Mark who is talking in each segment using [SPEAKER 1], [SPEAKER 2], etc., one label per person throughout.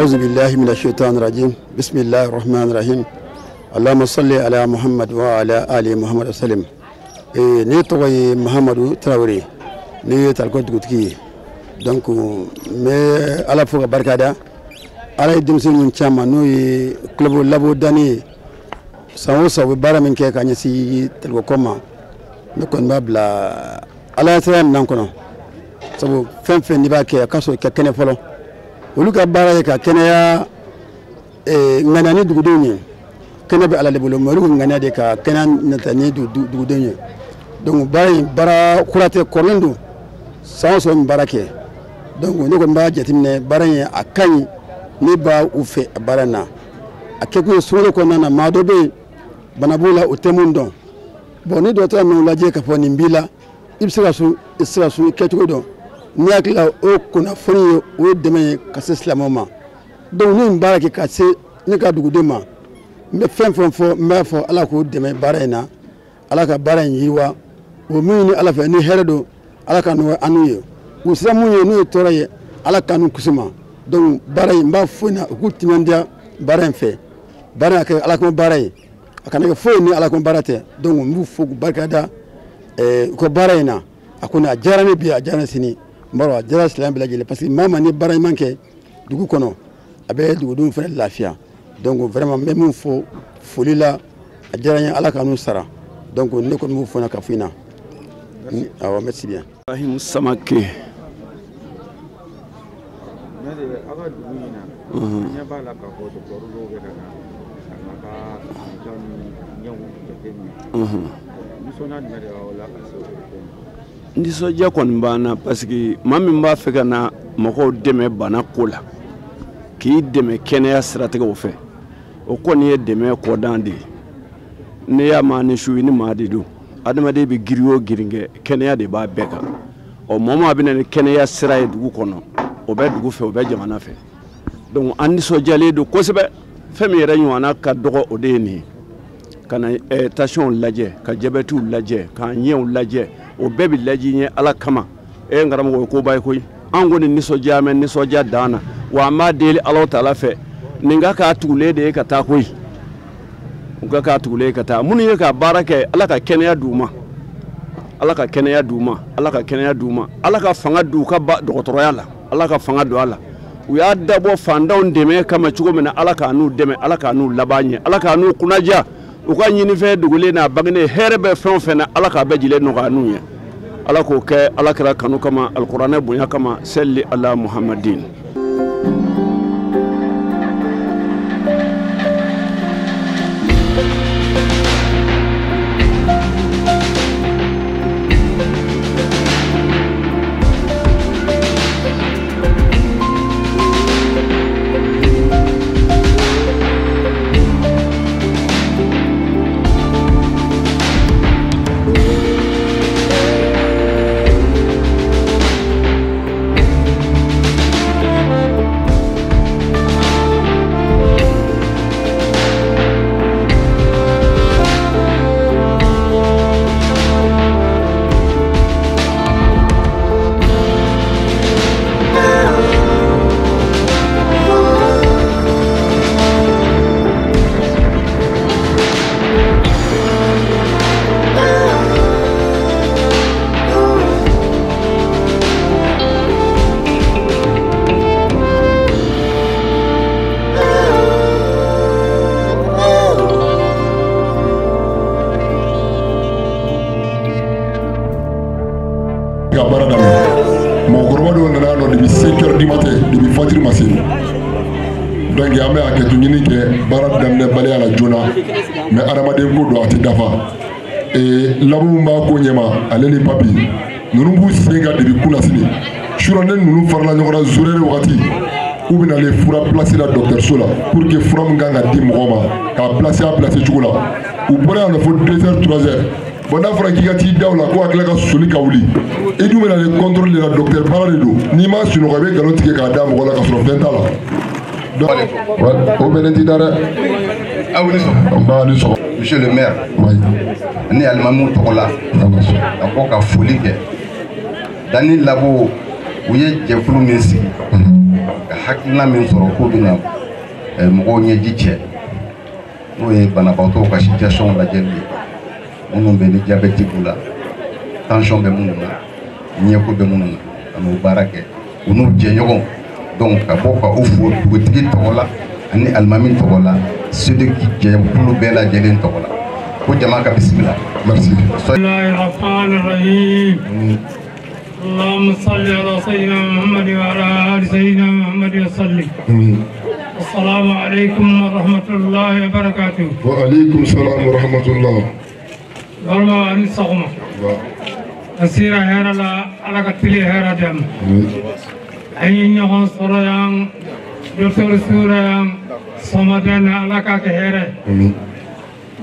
[SPEAKER 1] أعوذ بالله من الشيطان الرجيم بسم الله الرحمن الرحيم اللهم صل على محمد وعلى آل محمد وسلم ni tɔgɔ ye Mahamadu Tarawele ne ye Talikɔ dugutigi donc me ala fo ka barika da ala ye denmisɛnninw caman n'o ye club labo dani ye san o san u bɛ baara min kɛ ka ɲɛsin Talikɔ ma ne kɔni b'a bila ala ya sira minɛn kɔnɔ sabu fɛn fɛn n'i b'a kɛ a ka sɔrɔ i ka kɛnɛ fɔlɔ olu ka baara ye ka kɛnɛya ŋaniya ni dugudenw ye kɛnɛ bɛ ala de bolo mais olu ka ŋaniya de ka kɛnɛya nata ni dugudenw ye donc baara kura tɛ kɔrɔlen don san o san min baara kɛ donc ne kɔni b'a jateminɛ baara in a ka ɲi ne b'a u fɛ a baara in na a kɛkun ye sunkalo kɔnɔna na maa dɔ bɛ yen bana b'o la o tɛ mun dɔn bon ni dɔgɔtɔrɔ ninnu lajɛ k'a fɔ nin b'i la i bɛ se ka sun i tɛ se ka sun i kɛcogo dɔn n'i hakili la o kunnafoni ye o ye dɛmɛ ye ka se silamɛw ma donc ne ye baara kɛ ka se ne ka dugudenw ma n bɛ fɛn fɛn fɔ n b'a fɔ ala k'o dɛmɛ baara in na ala ka baara in yiriwa o min ni ala fɛ ni hɛrɛ don ala ka nɔgɔya an n'u ye u sera mun ye n'o ye tɔɔrɔ ye ala ka n'u kisi ma donc baara in n b'a fɔ na u k'u timinadiya baara in fɛ baara in a kɛ ala kama baara ye a kana kɛ foyi ni ala kama baara tɛ donc n b'u fo k'u barikada u ka baara in na a kɔni a diyara ne bi a diyara ne sini n b'a dɔn a diyara silamɛ bɛɛ lajɛlen parce que maa ma ni baara ɲuman kɛ dugu kɔnɔ a bɛ dugudenw fana lafiya donc vraiment n bɛ min fɔ foli la a diyara n ye ala ka n'u sara donc ne kɔni b'u fɔ na ka fɔ i na awɔ merci bien. Ibrahim Samake. Nisɔndiya kɔni banna parce que maa min b'a fɛ ka na mɔgɔw dɛmɛ bana ko la k'i dɛmɛ kɛnɛya siratigɛw fɛ o kɔni ye dɛmɛ kɔdan de ye ne y'a ma ni su ni maa de don adamaden bɛ giri o girin kɛ kɛnɛya de b'a bɛɛ kan ɔ mɔgɔ maa bɛ na ni kɛnɛya sira ye dugu kɔnɔ o bɛ dugu fɛ o bɛ jamana fɛ donc an nisɔndiyalen don kosɛbɛ fɛn min yɛrɛ ɲɔgɔnna ka dɔgɔ o de ye nin ye ka na tension lajɛ ka diabète lajɛ ka ɲɛw lajɛ o bɛɛ bɛ lajɛ ɲɛ ala kama n karamɔgɔ ko ba ye koyi an kɔni nisɔndiya mɛ nisɔndiya dan na wa an b'a deli ala taala fɛ nin ka k'a tugulen de ye ka taa koyi u ka k'a tugulen ka taa minnu ye ka baara kɛ ala ka kɛnɛya d'u ma ala ka kɛnɛya d'u ma ala ka kɛnɛya d'u ma ala ka fanga d'u ka dɔgɔtɔrɔya la ala ka fanga don a la u y'a dabɔ fantanw dɛmɛ kama cogo min na ala k'a n'u dɛmɛ ala k'a n'u laban ɲɛ ala k'a n'u kunnadiya u ka ɲinifɛn dogolen n'a baginen hɛrɛ bɛ fɛn o fɛn na ala k'a bɛɛ jilen nɔgɔya n'u ye ala k'o kɛ ala kɛra kanu kama alikuranɛ bonya kama salli ala muhammadin.
[SPEAKER 2] mɔgɔkɔrɔba dɔw nana nɔ depuis 5 heures du matin depuis fajiri ma se donc an bɛ hakɛto ɲini kɛ baara daminɛ baliya la joona mais adamaden ko don a tɛ dafa labu min b'a ko ɲɛma ale ni papi ninnu b'u sen kan depuis kunasini surɔ ne ninnu farala ɲɔgɔn na zorere wagati u bɛna ale fura place la dɔgɔtɔrɔso la pour que fura min kan ka di mɔgɔ ma k'a place a place cogo la u bɔra yan nɔ fo 2 heures 3 heures bon n'a fɔra k'i ka t'i da o la ko a tila ka soli ka wuli i dun bɛna ale contrôle de la docteur baara de don n'i ma sunɔgɔ i bɛ nkalon tigɛ k'a da mɔgɔ la ka sɔrɔ fɛn t'a la donc o bɛnnen t'i da dɛ.
[SPEAKER 3] aw ni sɔgɔma.
[SPEAKER 2] n b'a ni sɔgɔma.
[SPEAKER 3] monsieur le maire.
[SPEAKER 2] oui.
[SPEAKER 3] ne alimamu tɔgɔ la. a ko ka foli kɛ. dani labo u ye jɛkulu min sigi. ka hakilina min sɔrɔ k'u bɛna mɔgɔw ɲɛji cɛ n'o ye banabaatɔw ka situation lajɛli ye minnu bɛ ni diabète b'u la tension bɛ minnu na ɲɛko bɛ minnu na ka n'o baara kɛ u n'u jɛɲɔgɔn donc ka bɔ ka u fo dugutigi tɔgɔ la ani alimami tɔgɔ la Sidiki jɛkulu bɛɛ lajɛlen tɔgɔ la ko jama ka bisimila merci.
[SPEAKER 4] اللهم صل على سيدنا محمد وعلى آل سيدنا محمد وسلم. السلام عليكم ورحمة الله وبركاته.
[SPEAKER 2] وعليكم السلام ورحمة الله.
[SPEAKER 4] والله أن صغمة. أسير هيرا لا على كتلي هيرا دم. أين يهون سوريان دكتور سوريان سمادن على كهيرا.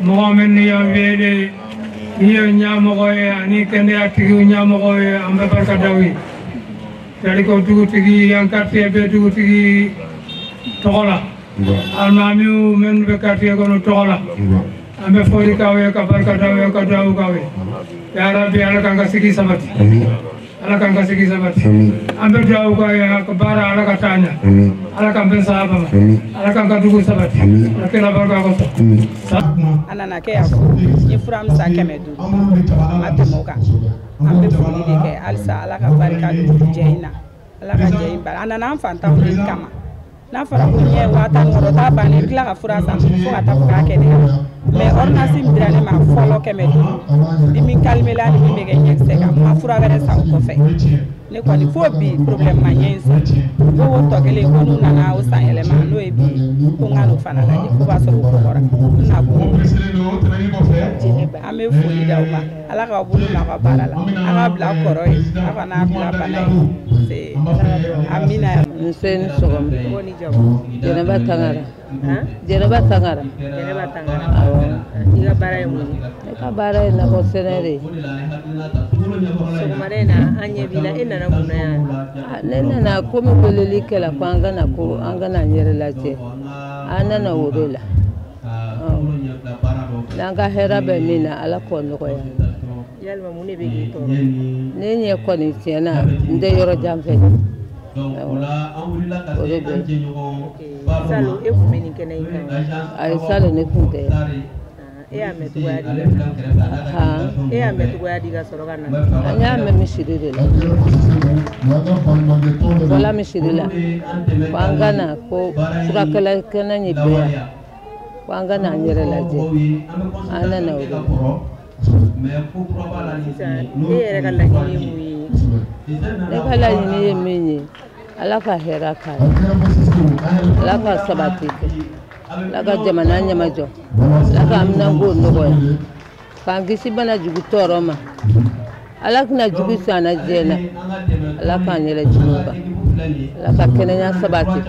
[SPEAKER 4] مؤمن يوم بيدي. Iyo nyamogoye ani kende atigi nyamogoye ambe barka dawi tali ko dugutigi yang quartier be dugutigi togola almamiu men be quartier gono togola ambe fori kawe ka barka dawi ka dawu kawe ya rabbi ala kanga sigi sabati ala kanga sigi sabati ambe dawu kawe ka bara ala ka tanya ala kanga sahaba ala kanga dugu sabati lakina barka ko
[SPEAKER 5] anana ke yako ni furam sa kemedu mate moka ambe fuli de ke alsa ala ka barika du jeina ala ka jein bar anana fanta fuli kama na fara ko nye wata ngoro ta bani kila ka fura sa fo ata ka ke de mais ornasi mbrane ma folo kemedu dimi kalmela ni be ke nyek seka ma fura ga sa ko fe ne ko ni fo bi problème ma nyensa ko wo to gele ko nu na o sa ele ma no e bi ko ngalo fana la ko ba so ko bora na ko ame foli da ba ala ka bulu na ka bara la ala bla koro e ala na bla bana se amina
[SPEAKER 6] sen sogom
[SPEAKER 5] woni jago
[SPEAKER 6] Jenaba Tangara
[SPEAKER 5] Jenaba Tangara iga bara e mo
[SPEAKER 6] ka bara na ko senere
[SPEAKER 5] so marena anye bila ina na kuna ya
[SPEAKER 6] nena na ko me ko leli kala ko angana nyere la che anana wurela nanga hera be mina ala ko no ko ya
[SPEAKER 5] yalma mu ne be gi to
[SPEAKER 6] ne nye ko ni tiena nde yoro jamfe
[SPEAKER 5] salo e fu meni kena ika
[SPEAKER 6] ay salo ne kunte
[SPEAKER 5] e a metu ya diga e a metu ya diga soro kana
[SPEAKER 6] anya me mishirire la wala mishirila pangana ko surakala kana nyibya pangana nyere la je ana na udo
[SPEAKER 5] e yere kala ni mu
[SPEAKER 6] ne kala ni yemenye ala ka hera ka ala ka sabati ala ka jamana nyamajo ala ka amna go nogo kan gisi bana jugu toroma ala kana jugu sana jena ala ka nyere junuba ala ka kenanya sabati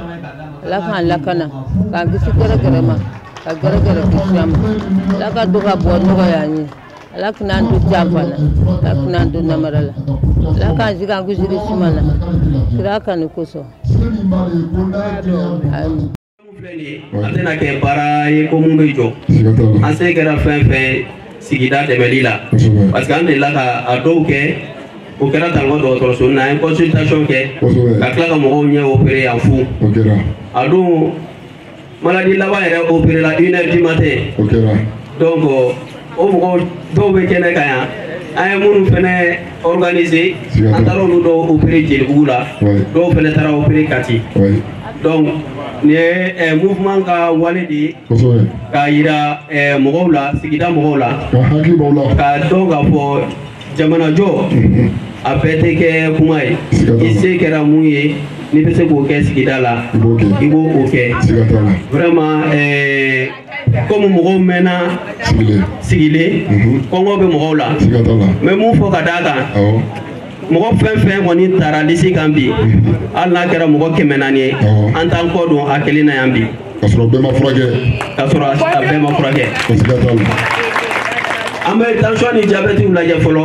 [SPEAKER 6] ala ka lakana kan gisi gere ma ka gere kisham ala ka duga bo nogo yani ala kana ndu jabana ala kana ndu namarala la kan jiga ngujiri sumana kira kan koso
[SPEAKER 7] atena ke para ye ko mun be jo an se kɛra fɛn fɛn sigida dɛmɛli la parce que an delila ka a dɔw kɛ o kɛra tanko dɔgɔtɔrɔso na an consultation kɛ ka tila ka mɔgɔw ɲɛ opéré yan fu a don maladie laban yɛrɛ opéré la 1h du matin donc o mɔgɔw dɔw bɛ kɛnɛ kan yan an ye minnu fɛnɛ organisé an taara olu dɔw opéré Jelibugu la dɔw fɛnɛ taara opéré Kati donc nin ye mouvement ka wale de ye k'a yira mɔgɔw la sigida mɔgɔw la ka dɔn k'a fɔ jamanajɔ a bɛɛ tɛ kɛ kuma ye i se kɛra mun ye n'i bɛ se k'o kɛ sigida la i b'o kɛ vraiment comme mɔgɔw mɛnna sigilen kɔngɔ bɛ mɔgɔw la mais mun fɔ ka d'a kan mɔgɔ fɛn fɛn kɔni taara lisi kan bi hali n'a kɛra mɔgɔ 400 ye an t'an kɔ don a kelen na yan bi
[SPEAKER 2] k'a sɔrɔ bɛɛ ma furakɛ
[SPEAKER 7] an bɛ tension ni diabète lajɛ fɔlɔ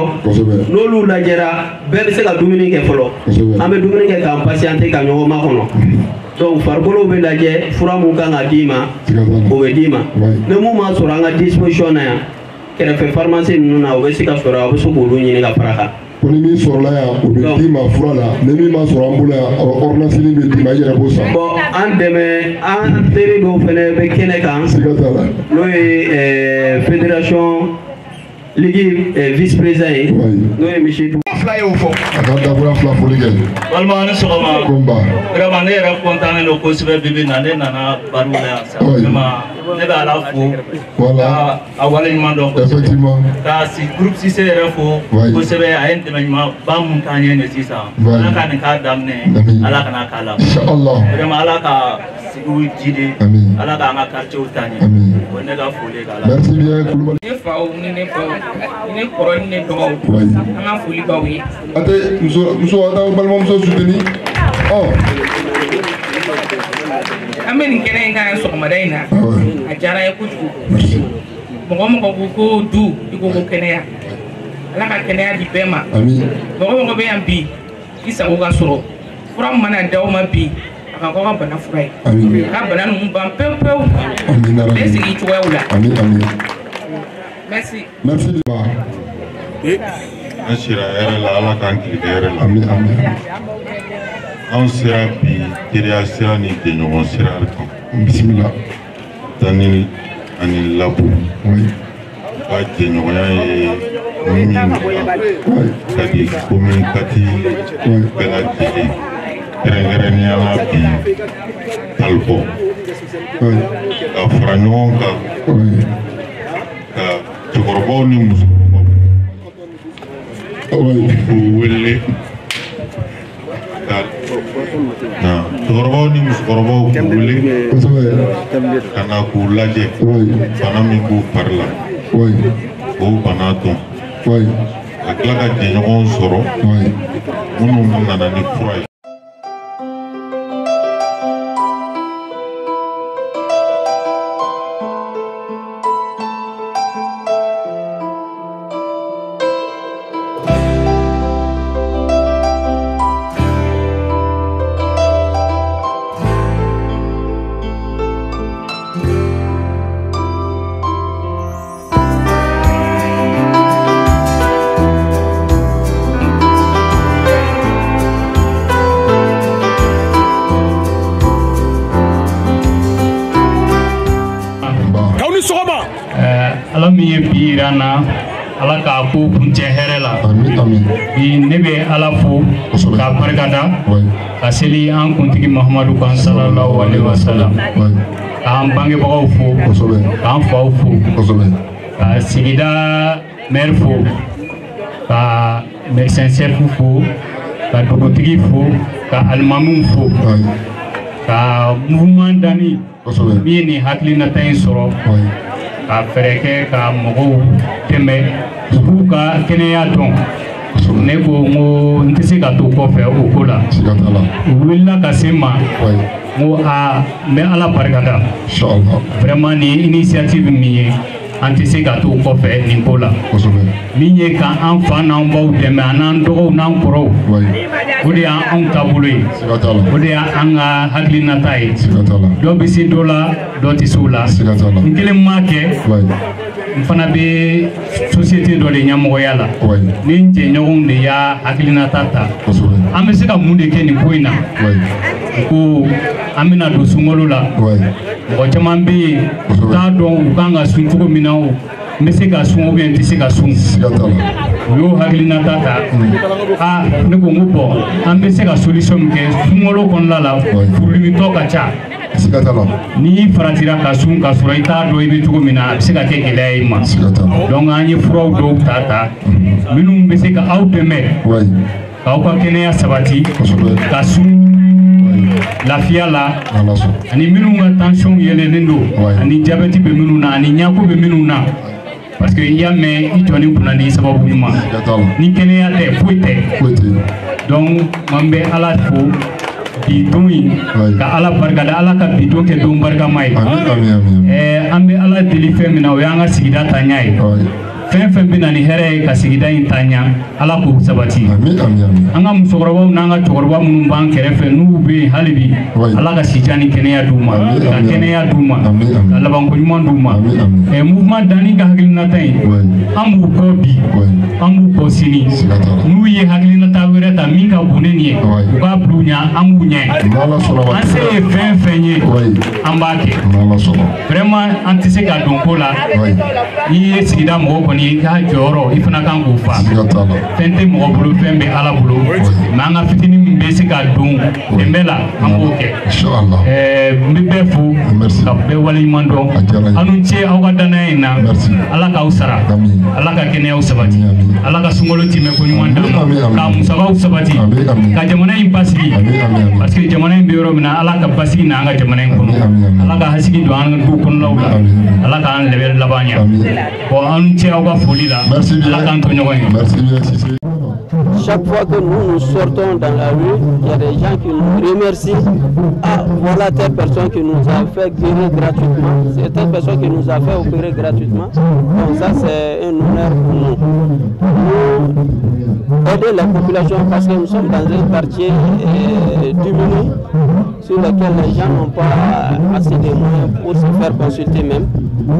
[SPEAKER 7] n'olu lajɛra bɛɛ bɛ se ka dumuni kɛ fɔlɔ an bɛ dumuni kɛ k'an patienter ka ɲɔgɔn makɔnɔ donc farikolo bɛ lajɛ fura mun kan ka d'i ma o bɛ d'i ma ni mun ma sɔrɔ an ka disposition na yan kɛrɛfɛ pharmacie ninnu na o bɛ se ka sɔrɔ a bɛ se k'olu ɲini ka fara kan
[SPEAKER 2] ko ni min sɔrɔla yan o bɛ d'i ma fura la ni min ma sɔrɔ an bolo yan ordonnance bɛ d'i ma i yɛrɛ b'o san.
[SPEAKER 7] bon an dɛmɛ an teri dɔw fɛnɛ bɛ kɛnɛ kan.
[SPEAKER 2] siga t'a la.
[SPEAKER 7] n'o ye fédération ligue vice président ye. n'o ye monsieur.
[SPEAKER 2] fila y'o fɔ. a ka dabura fila foli kɛ.
[SPEAKER 8] walima ni sɔgɔma.
[SPEAKER 2] ko n ba.
[SPEAKER 8] vraiment ne yɛrɛ content don kosɛbɛ bibi na ne nana baro la yan sa. vraiment ne bɛ ala fo.
[SPEAKER 2] voilà
[SPEAKER 8] a wale ɲuman dɔn.
[SPEAKER 2] effectivement.
[SPEAKER 8] ka si groupe Cissé yɛrɛ fo. kosɛbɛ a ye dɛmɛ ɲuman ba mun k'an ye ne sisan. ala ka nin k'a daminɛ. ala kana k'a la.
[SPEAKER 2] inshallah.
[SPEAKER 8] vraiment ala ka sigiw jidi. ala k'an ka quartier ta ɲɛ. o ne ka foli k'a la.
[SPEAKER 2] merci bien Kulubali.
[SPEAKER 9] ne faw ni ne baw ni ne kɔrɔ ni ne dɔgɔw. an ka foli baw ye.
[SPEAKER 2] Ate muso ada balimamuso soutenir.
[SPEAKER 9] An bɛ nin kɛnɛ in kan sɔgɔmada in na. A diyara n ye kojugu. Mɔgɔ mɔgɔ ko ko du i ko ko kɛnɛya. Ala ka kɛnɛya di bɛɛ ma. Mɔgɔ mɔgɔ bɛ yan bi i sago ka sɔrɔ. Fura min mana d'aw ma bi a ka kɔ ka bana fura ye. A ka bana ninnu ban pewu pewu. Bɛɛ sigi cogoyaw la. Merci.
[SPEAKER 2] Merci.
[SPEAKER 10] An sera hɛrɛ la ala k'an kile hɛrɛ la. An sera bi teriya sira ni jɛɲɔgɔn sira kan.
[SPEAKER 2] Bisimila.
[SPEAKER 10] Dani ani Labu. Ka jɛɲɔgɔnya ye min ka di commune kati bɛɛ lajɛlen kɛrɛnkɛrɛnnenya la bi Talibɔ. Ka fara ɲɔgɔn kan ka cɛkɔrɔbaw ni muso wele cɛkɔrɔbaw ni musokɔrɔbaw k'u wele ka na k'u lajɛ bana min b'u fari la k'o bana dɔn ka tila ka jɛɲɔgɔnw sɔrɔ minnu nana ni fura ye.
[SPEAKER 4] Ala min ye bi yira n na ala k'a ko kuncɛ hɛrɛ la bi ne bɛ ala fo k'a barikada ka seli an kuntigi Mahamadu kan sallallahu alaihi wasallam k'an bangebagaw fo k'an faw fo ka sigida maire fo ka médecin chef fo ka dugutigi fo ka alimamuw fo ka mouvement dani min ye nin hakilinata in sɔrɔ ka fɛrɛ kɛ ka mɔgɔw dɛmɛ u k'u ka kɛnɛya dɔn. Ne ko n ko n tɛ se ka to kɔfɛ o ko la u wulila ka se n ma n ko n bɛ ala barikada vraiment nin initiative min ye an tɛ se ka to kɔfɛ nin ko la min ye ka an fa n'an baw dɛmɛ an n'an dɔgɔw n'an kɔrɔw o de y'anw taabolo ye o de y'an ka hakilinata ye dɔ bɛ se dɔ la dɔ tɛ se o la n kelen m'a kɛ n fana bɛ société dɔ de ɲɛmɔgɔya la ni n jɛɲɔgɔnw de y'a hakilinata ta an bɛ se ka mun de kɛ nin ko in na ko an bɛna don sunkalo la mɔgɔ caman bɛ yen u t'a dɔn u kan ka sun cogo min na n bɛ se ka sun ou bien n tɛ se ka sun u y'o hakilinata ta ne ko n ko bɔn an bɛ se ka solution min kɛ sunkalo kɔnɔna la furudimitɔ ka ca n'i faratira ka sun ka sɔrɔ i t'a dɔn i bɛ cogo min na a bɛ se ka kɛ gɛlɛya i ma donc an ye furaw dɔw ta minnu bɛ se ka aw dɛmɛ k'aw ka kɛnɛya sabati ka sun lafiya la ani minnu ka tension yɛlɛnnen don ani diabète bɛ minnu na ani ɲako bɛ minnu na parce que i y'a mɛn i jɔni kunna ni sababu ɲuman ni kɛnɛya tɛ foyi tɛ donc an bɛ ala fo bi don in ka ala barikada ala ka bi don kɛ don barikama ye an bɛ ala deli fɛn min na o y'an ka sigida taaɲa ye fɛn fɛn bɛ na ni hɛrɛ ye ka sigida in taa ɲɛ ala k'o sabati an ka musokɔrɔbaw n'an ka cɛkɔrɔba minnu b'an kɛrɛfɛ n'u bɛ yen hali bi ala ka sijan ni kɛnɛya d'u ma ka kɛnɛya d'u ma ka labanko ɲuman d'u ma mouvement danni ka hakilinata in an b'u kɔ bi an b'u kɔ sini n'u ye hakilinata wɛrɛ ta min ka bon ne nin ye u k'a bila u ɲɛ an b'u ɲɛ an se ye fɛn fɛn ye an b'a kɛ vraiment an tɛ se ka don ko la n'i ye sigida mɔgɔ kɔni i ka jɔyɔrɔ i fana kan k'o fa fɛn tɛ mɔgɔ bolo fɛn bɛ ala bolo mais an ka fitinin min bɛ se ka don dɛmɛ la an b'o kɛ n bɛ bɛɛ fo ka bɛɛ waleɲuman dɔn aw ni ce aw ka danaya in na ala k'aw sara ala ka kɛnɛyaw sabati ala ka sunkalo timɛ ko ɲuman d'an ma ka musakaw sabati ka jamana in basigi parce que jamana in bɛ yɔrɔ min na ala ka basigi na an ka jamana in kɔnɔ ala ka hasigi don an ka du kɔnɔlaw la ala k'an lɛbɛ laban ɲa bon aw ni ce aw ka foli la ala k'an to ɲɔgɔn ye.
[SPEAKER 11] Chaque fois que nous sortons dans la rue, il y a des gens qui nous remercient. Ah, voilà telle personne qui nous a fait guérir gratuitement. C'est telle personne qui nous a fait opérer gratuitement. Donc ça, c'est un honneur pour nous. Nous aider la population parce que nous sommes dans un quartier diminué sur lequel les gens n'ont pas assez de moyens pour se faire consulter même.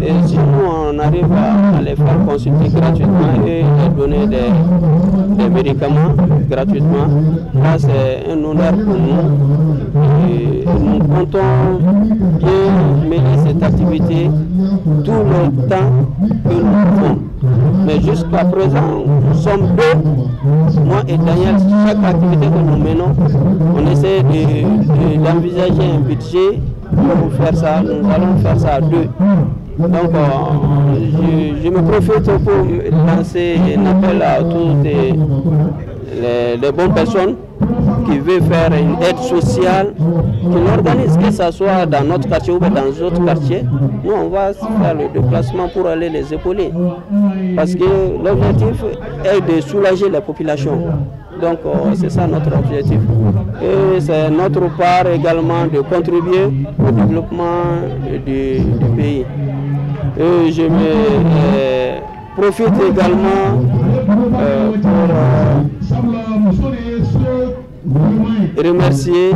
[SPEAKER 11] Et si nous, on arrive à les faire consulter gratuitement et leur donner des médicaments gratuitement, là c'est un honneur pour nous. Et nous comptons bien mener cette activité tout le temps que nous pouvons. Mais jusqu'à présent, nous sommes deux, moi et Daniel, chaque activité que nous menons, on essaie d'envisager un budget pour faire ça, nous allons faire ça à deux. Donc, je me profite pour lancer un appel à toutes les bonnes personnes qui veulent faire une aide sociale, qui l'organisent, que ce soit dans notre quartier ou dans d'autres quartiers. Nous, on va faire le déplacement pour aller les épauler. Parce que l'objectif est de soulager la population. Donc, c'est ça notre objectif. Et c'est notre part également de contribuer au développement du pays. Et je me profite également pour remercier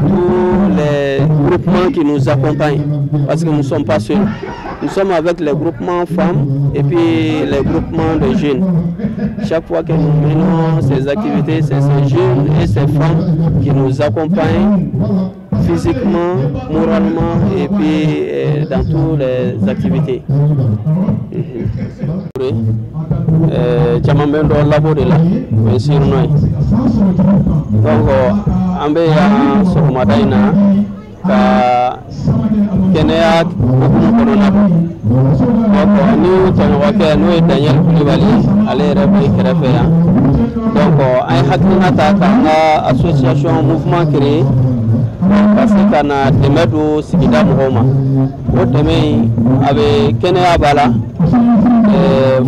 [SPEAKER 11] tous les groupements qui nous accompagnent, parce que nous ne sommes pas seuls. Nous sommes avec les groupements femmes et puis les groupements de jeunes. Chaque fois que nous menons ces activités, c'est ces jeunes et ces femmes qui nous accompagnent physiquement, moralement et puis dans toutes les activités. Caman bɛ dɔ labɔ de la o ye sirunɔ ye donc an bɛ yan sɔgɔmada in na ka kɛnɛya hukumu kɔnɔna donc ni tɔɲɔgɔnkɛ n'o ye Daniel Kulibali ale yɛrɛ bɛ kɛrɛfɛ yan donc an ye hakilina ta k'an ka association mouvement créé ka se ka na dɛmɛ don sigida mɔgɔw ma o dɛmɛ in a bɛ kɛnɛya b'a la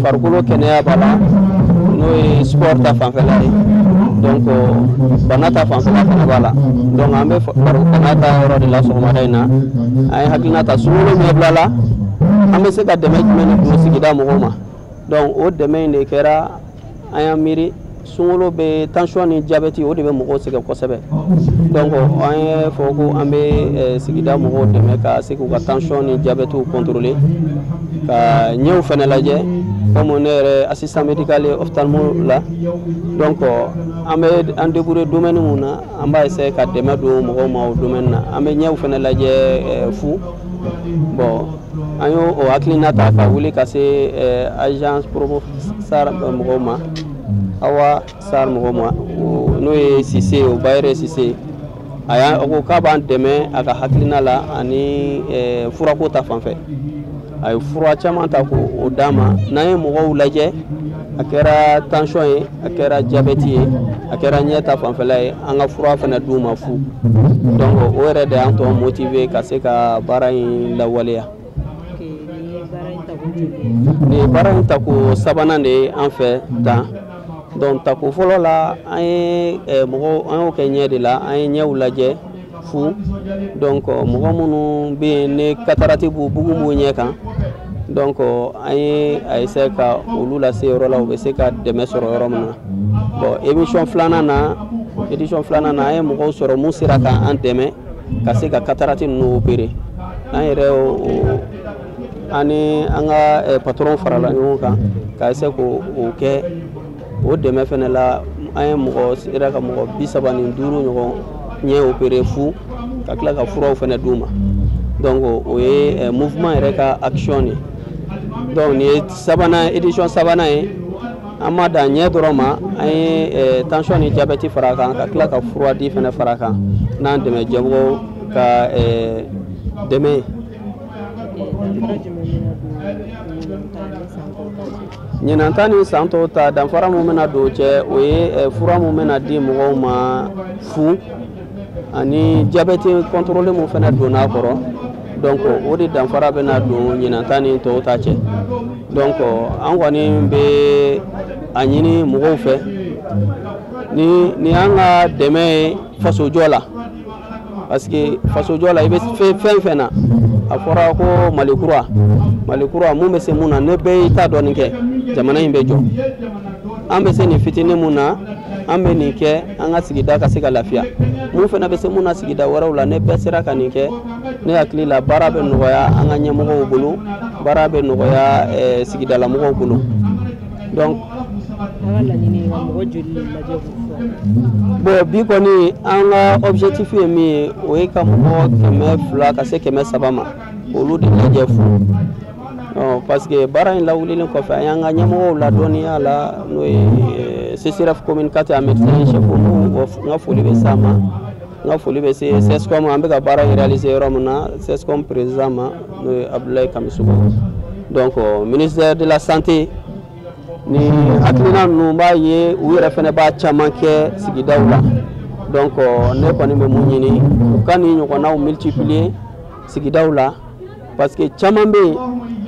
[SPEAKER 11] farikolo kɛnɛya b'a la n'o ye sport ta fanfɛla ye donc bana ta fanfɛla fana b'a la donc an bɛ bana ta yɔrɔ de la sɔgɔmada in na an ye hakilina ta sunkalo ɲɛ bila la an bɛ se ka dɛmɛ jumɛn de don sigida mɔgɔw ma donc o dɛmɛ in de kɛra an y'an miiri sunkalo bɛ tension ni diabète o de bɛ mɔgɔw sɛgɛn kosɛbɛ donc an ye fɔ ko an bɛ sigida mɔgɔw dɛmɛ ka se k'u ka tension ni diabète contrôler ka ɲɛw fɛnɛ lajɛ comme ne yɛrɛ assistant médical et ophtalmo la donc an bɛ an débrouiller domaine mun na an b'a essayer ka dɛmɛ don mɔgɔw ma o domaine na an bɛ ɲɛw fɛnɛ lajɛ fu bon an y'o o hakilina ta ka wuli ka se agence promo sar mɔgɔw ma Awa Sar mɔgɔw ma n'o ye Sise o Bayere Sise a y'a ko k'a b'an dɛmɛ a ka hakilina la ani furako ta fanfɛ a ye fura caman ta k'o d'a ma n'an ye mɔgɔw lajɛ a kɛra tension ye a kɛra diabète ye a kɛra ɲɛ ta fanfɛla ye an ka fura fana d'u ma fu donc o yɛrɛ de y'an tɔ motiver ka se ka baara in lawaleya. Ni baara in tako sabanan de ye an fɛ tan donc tako fɔlɔ la an ye mɔgɔw an y'o kɛ ɲɛ de la an ye ɲɛw lajɛ fu donc mɔgɔ minnu bɛ yen ni cataracte b'u bugun b'u ɲɛ kan donc an ye a essayer ka olu lase yɔrɔ la u bɛ se ka dɛmɛ sɔrɔ yɔrɔ min na bon édition filanan na an ye mɔgɔw sɔrɔ mun sera ka an dɛmɛ ka se ka cataracte ninnu opérer an yɛrɛ ani an ka patron farala ɲɔgɔn kan ka essayer k'o kɛ o dɛmɛ fɛnɛ la an ye mɔgɔ sera ka mɔgɔ 35 ɲɔgɔn ɲɛ opérer fu ka tila ka furaw fɛnɛ d'u ma donc o ye mouvement yɛrɛ ka action ye donc ni ye édition sabanan ye an ma dan ɲɛ dɔrɔn ma an ye tension ni diabète fara kan ka tila ka fura di fɛnɛ fara kan n'an dɛmɛ jɛmɔgɔw ka dɛmɛ ɲinan ta ni san tɔw ta danfara mun bɛna don cɛ o ye fura mun bɛna di mɔgɔw ma fu ani diabète contrôlé mun fɛnɛ donna kɔrɔ donc o de danfara bɛna don ɲinan ta ni tɔw ta cɛ donc an kɔni bɛ a ɲini mɔgɔw fɛ ni an ka dɛmɛ ye fasojɔ la parce que fasojɔ la i bɛ fɛn fɛn na a fɔra ko malikura mun bɛ se mun na ne bɛɛ y'i ta dɔɔnin kɛ jamana in bɛ jɔ an bɛ se nin fitinin mun na an bɛ nin kɛ an ka sigida ka se ka lafiya mun fana bɛ se mun na sigida wɛrɛw la ne bɛɛ sera ka nin kɛ ne hakili la baara bɛ nɔgɔya an ka ɲɛmɔgɔw bolo baara bɛ nɔgɔya sigidalamɔgɔw bolo donc bon bi kɔni an ka objectif ye min ye o ye ka mɔgɔ 200 ka se 300 ma olu de lajɛ fu parce que baara in lawulilen kɔfɛ an y'an ka ɲɛmɔgɔw ladɔnniya la n'o ye CCRF communicateur en médecin chef n ka foli bɛ s'a ma n ka foli bɛ se CESCOM an bɛ ka baara in réaliser yɔrɔ min na CESCOM président ma n'o ye Abdoulaye Kamisogo donc ministère de la santé ni hakilina ninnu b'a ye u yɛrɛ fɛnɛ b'a caman kɛ sigidaw la donc ne kɔni bɛ mun ɲini u ka nin ɲɔgɔnnaw multiplier sigidaw la parce que caman bɛ yen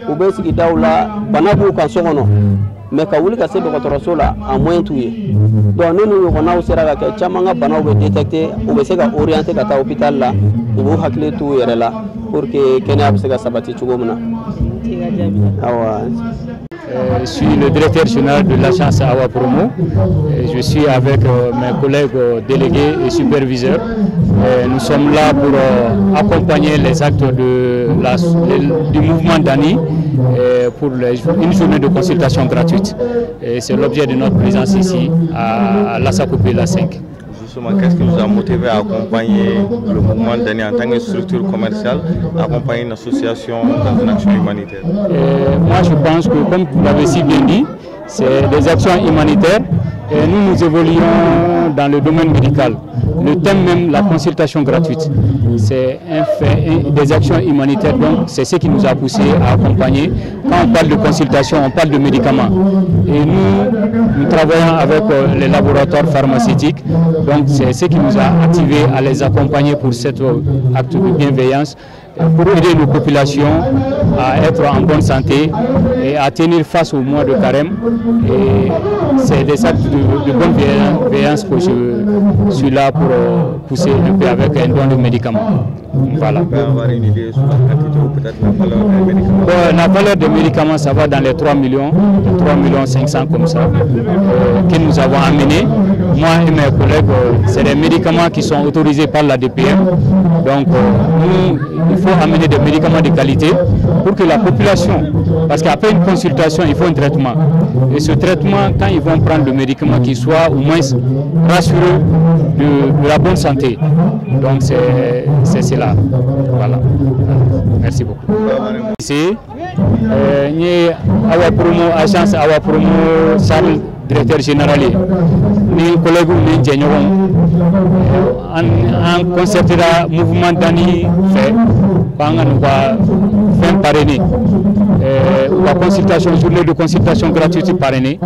[SPEAKER 11] u bɛ sigidaw la bana b'u kan so kɔnɔ mais ka wuli ka se dɔgɔtɔrɔso la a moyen t'u ye donc ni nin ɲɔgɔnnaw sera ka kɛ caman ka banaw bɛ détecter u bɛ se ka orienter ka taa hôpital la u b'u hakili t'u yɛrɛ la pour que kɛnɛya bɛ se ka sabati cogo min na awa.
[SPEAKER 12] Je suis le directeur général de l'agence Awa Promo. Je suis avec mes collègues délégués et superviseurs. Nous sommes là pour accompagner les actes du mouvement d'ANI pour une journée de consultation gratuite. C'est l'objet de notre présence ici à Lassakopé La 5.
[SPEAKER 13] Qu'est-ce qui nous a motivé à accompagner le mouvement d'ANI en tant que structure commerciale, accompagner une association dans une action humanitaire?
[SPEAKER 12] Moi je pense que, comme vous l'avez si bien dit, c'est des actions humanitaires et nous évoluons dans le domaine médical. Le thème même, la consultation gratuite, c'est des actions humanitaires, donc c'est ce qui nous a poussé à accompagner. Quand on parle de consultation, on parle de médicaments. Et nous travaillons avec les laboratoires pharmaceutiques, donc c'est ce qui nous a activés à les accompagner pour cet acte de bienveillance, pour aider nos populations à être en bonne santé et à tenir face au mois de carême. Et c'est des actes de bonne bienveillance que je suis là pour pousser un peu avec un don de médicaments. Voilà.
[SPEAKER 13] On peut avoir une idée sur la quantité ou peut-être la valeur des médicaments?
[SPEAKER 12] La valeur des médicaments, ça va dans les 3 millions, 500 comme ça, que nous avons amenés. Moi et mes collègues, c'est des médicaments qui sont autorisés par la DPM. Donc, nous, il faut amener des médicaments de qualité pour que la population, parce qu'après une consultation, il faut un traitement. Et ce traitement, quand ils vont prendre le médicament, qu'il soit au moins rassureux de la bonne santé. Donc, c'est cela. Voilà. Merci beaucoup. Ici, Awa Promo, agence Awa Promo, Charles, directeur général, ni collègues ni jɛɲɔgɔn an concertera mouvement d'ANI fɛ k'an ka n'u ka fɛn parrainer u ka consultation journée de consultation gratuite parrainer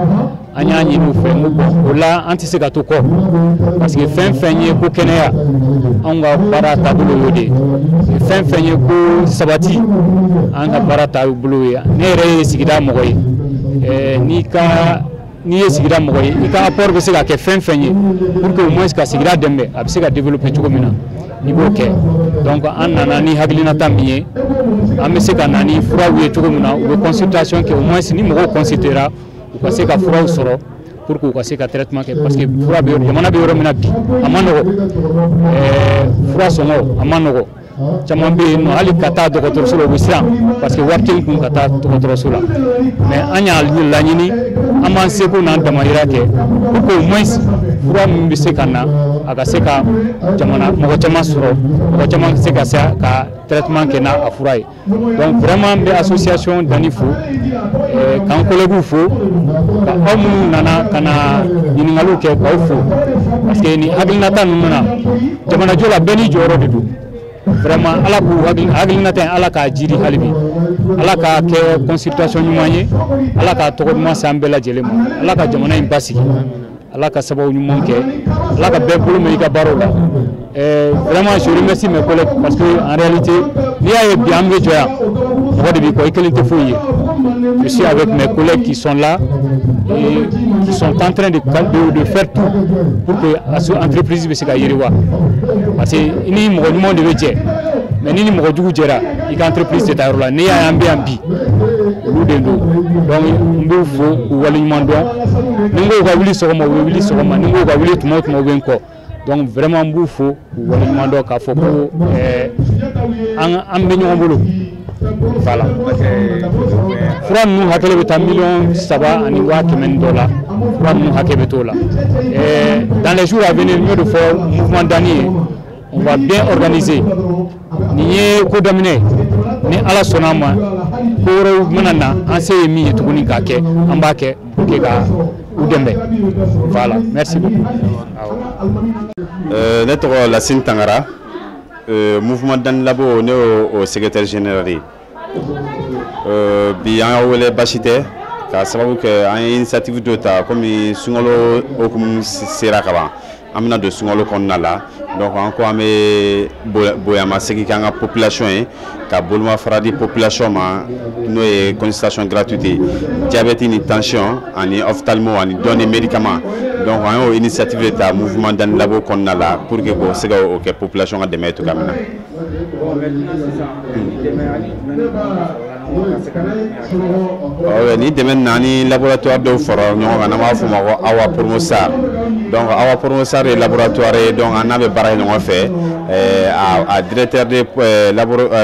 [SPEAKER 12] an y'a ɲini u fɛ n ko o la an tɛ se ka to kɔ parce que fɛn fɛn ye ko kɛnɛya anw ka baara taabolo y'o de ye fɛn fɛn ye ko sabati an ka baara taabolo ye ne yɛrɛ ye sigida mɔgɔ ye n'i ye sigida mɔgɔ ye i ka apport bɛ se ka kɛ fɛn fɛn ye pour que au moins ka sigida dɛmɛ a bɛ se ka développer cogo min na i b'o kɛ donc an nana ni hakilinata min ye an bɛ se ka na ni furaw ye cogo min na u bɛ consultation kɛ au moins ni mɔgɔw consultera u ka se ka furaw sɔrɔ pour que u ka se ka traitement kɛ parce que fura bɛ jamana bɛ yɔrɔ min na bi a ma nɔgɔ fura sɔngɔ a ma nɔgɔ caman bɛ yen nɔ hali ka taa dɔgɔtɔrɔso la u bɛ siran parce que wari tɛ n kun ka taa dɔgɔtɔrɔso la mais an y'a laɲini an b'an seko n'an damayira kɛ pour que au moins fura min bɛ se ka na a ka se ka jamana mɔgɔ caman sɔrɔ mɔgɔ caman se ka se ka traitement kɛ n'a a fura ye donc vraiment n bɛ association Dani fo k'an collègues fo ka aw minnu nana ka na ɲininkaliw kɛ k'aw fo parce que nin hakilinata ninnu na jamanajɔ la bɛɛ n'i jɔyɔrɔ de don vraiment ala k'u hakilinata in ala k'a jiri hali bi ala k'a kɛ consultation ɲuman ye ala k'a tɔgɔ ɲuman se an bɛɛ lajɛlen ma ala ka jamana in basigi ala ka sababu ɲuman kɛ ala ka bɛɛ bolo mɛn i ka baaraw la vraiment je remercie mes collègues parce que en réalité n'i y'a ye bi an bɛ jɔ yan mɔgɔ de b'i kɔ i kelen tɛ foyi ye je suis avec mes collègues qui sont là et qui sont en train de faire tout pour que l'entreprise bɛ se ka yiriwa parce que ni mɔgɔ ɲuman de bɛ jɛ mais ni mɔgɔ jugu jɛra i ka entreprise tɛ taa yɔrɔ la n'i y'a ye an bɛ yan bi olu de don donc n b'u fo k'u waleɲuman dɔn ni n ko u ka wuli sɔgɔma u bɛ wuli sɔgɔma ni n ko u ka wuli tuma o tuma u bɛ n kɔ donc vraiment n b'u fo k'u waleɲuman dɔn k'a fɔ ko an bɛ ɲɔgɔn bolo voilà fura ninnu hakɛ bɛ taa $3 ani 500 dɔ la fura ninnu hakɛ bɛ t'o la dans les jours à venir n y'o de fɔ mouvement Dani ye on va bien organiser nin ye ko daminɛ ni ala sɔnna ma ko wɛrɛw mana na an se ye min ye tuguni k'a kɛ an b'a kɛ pour que ka u dɛmɛ voilà merci beaucoup.
[SPEAKER 14] Ne tɔgɔ Lasine Tangara mouvement Dani Labo ne y'o secrétaire général ye bi an y'a wele basi tɛ k'a sababu kɛ an ye initiative dɔ ta komi sunkalo hokumu sera ka ban an bɛna don sunkalo kɔnɔna la donc an ko an bɛ bonyamasegin kɛ an ka population ye ka bolomafara di population ma n'o ye consultation gratuite ye diabète ni tension ani ophtalmo ani dɔnni médicament donc an y'o initiative de ta mouvement Dani Labo kɔnɔna la pour que o se ka o kɛ population ka dɛmɛ ye cogoya min na. Ni dɛmɛ naani laboratoire dɔw fara ɲɔgɔn kan n'an b'a fɔ o ma ko Awa Promosar donc Awa Promosar ye laboratoire ye donc an n'a bɛ baara kɛ ɲɔgɔn fɛ a directeur de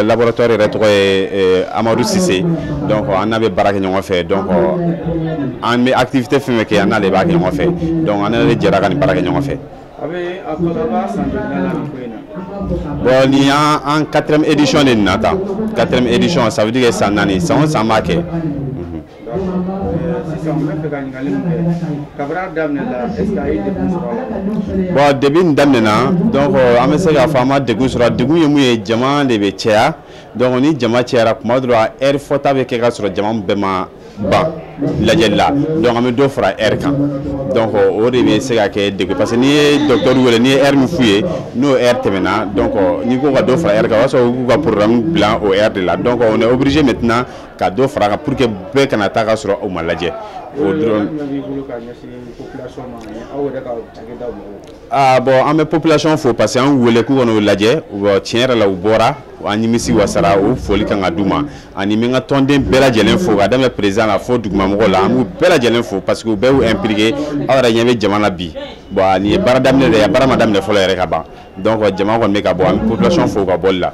[SPEAKER 14] laboratoire yɛrɛ tɔgɔ ye Amadou Sise donc an n'a bɛ baara kɛ ɲɔgɔn fɛ donc an bɛ activité fɛn fɛn kɛ an n'ale b'a kɛ ɲɔgɔn fɛ donc an n'ale jɛra ka nin baara kɛ ɲɔgɔn fɛ. Bon, ni en 4e édition de nata 4e édition ça veut dire que ça nani san san b'a kɛ. Bon depuis nin daminɛna donc an bɛ se k'a fɔ an ma degun sɔrɔ degun ye mun ye jama de bɛ caya donc ni jama cayara kuma dɔ la heure fɔta bɛ kɛ ka sɔrɔ jama bɛɛ ma ban lajɛli la donc an bɛ dɔ fara heure kan donc o de bɛ se ka kɛ degun parce que n'i ye docteur wele n'i ye heure min f'u ye n'o heure tɛmɛna donc n'i ko ka dɔ fara heure kan o b'a sɔrɔ u b'u ka programme bila o heure de la donc on est obligé maintenant ka dɔ fara kan pour que bɛɛ kana taa ka sɔrɔ o ma lajɛ o dɔrɔn. Ah bon an bɛ population fo parce que an wele k'u kana o lajɛ tiɲɛ yɛrɛ la u bɔra an nimisi wasara o foli kan ka d'u ma ani min ka tɔnden bɛɛ lajɛlen fo ka daminɛ président la fo dugumamɔgɔw la an b'u bɛɛ lajɛlen fo parce que u bɛɛ y'u impliqué aw yɛrɛ ɲɛ bɛ jama la bi bon nin ye baara daminɛ de ye baara ma daminɛ fɔlɔ yɛrɛ ka ban donc jama kɔni bɛ ka bɔ an bɛ population fo ka bɔli la.